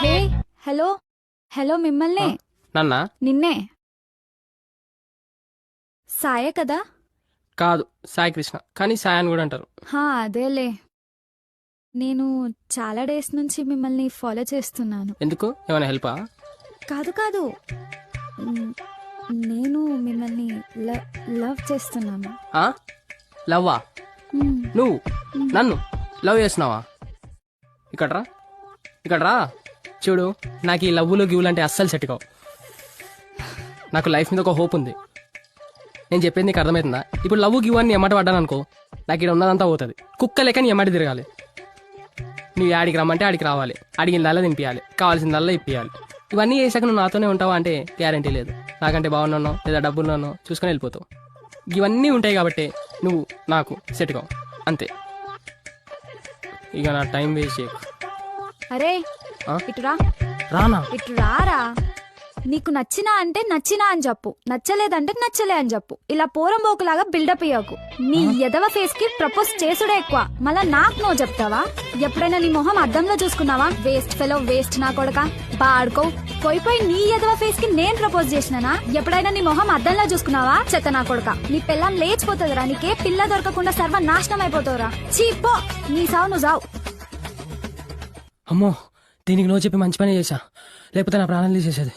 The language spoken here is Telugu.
హే హలో హలో మిమ్మల్నే నన్నా నిన్నే సాయే కదా కాదు సాయి కృష్ణ, కానీ సాయి అని కూడా అంటారు. అదేలే. నేను చాలా డేస్ నుంచి మిమ్మల్ని ఫాలో చేస్తున్నాను. ఎందుకు, ఏమైనా హెల్పా? కాదు కాదు, మ్, నేను మిమ్మల్ని లవ్ చేస్తున్నాను. లవ్వా? మ్, నువ్వు నన్ను లవ్ చేస్తున్నావా? ఇక్కడ రా చూడు, నాకు ఈ లవ్వులు గివ్వులు అంటే అస్సలు సెట్ కావు. నాకు లైఫ్ మీద ఒక హోప్ ఉంది. నేను చెప్పేది నీకు అర్థమవుతుందా? ఇప్పుడు లవ్ గివ్ అని ఎమ్మట పడ్డాను అనుకో, నాకు ఇక్కడ ఉన్నదంతా పోతుంది. కుక్క లెక్క నీ ఎమ్మటి తిరగాలి. నువ్వు ఆడికి రమ్మంటే ఆడికి రావాలి, అడిగిందల్లా తినిపించాలి, కావాల్సిందల్లా ఇప్పించాలి. ఇవన్నీ చేసాక నువ్వు నాతోనే ఉంటావా అంటే గ్యారంటీ లేదు. నాకంటే బాగున్నానో లేదా డబ్బులున్నానో చూసుకొని వెళ్ళిపోతావు. ఇవన్నీ ఉంటాయి కాబట్టి నువ్వు నాకు సెట్ కావు, అంతే. ఇక నా టైం వేస్ట్ చేయకు. అరే ఆ? ఇటురా, రానా? ఇటు రారా. నీకు నచ్చినా అంటే నచ్చినా అని చెప్పు, నచ్చలేదంటే నచ్చలే అని చెప్పు. ఇలా పోరంబోకులాగా బిల్డప్ ఇయ్యకు. నీ ఎదవ ఫేస్ కి ప్రపోజ్ చేసుడే ఎక్కువ, మళ్ళా నాకు నువ్వు చెప్తావా? ఎప్పుడైనా నీ మొహం అద్దంలో చూసుకున్నావా? వేస్ట్ ఫెలో, వేస్ట్ నా కొడక. బాడుకో పోయి నీ ఎదవ ఫేస్ కి నేను ప్రపోజ్ చేసినానా? ఎప్పుడైనా నీ మొహం అద్దంలో చూసుకున్నావా? చెత్త నా కొడక. నీ పిల్లం లేచిపోతుందిరా, నీకే పిల్ల దొరకకుండా సర్వ నాశనం అయిపోతావురా. చీపో, నీ సావు నువ్వు సావు. అమ్మో, దీనికి నువ్వు చెప్పి మంచి పని చేశా, లేకపోతే నా ప్రాణాలు తీసేసేది.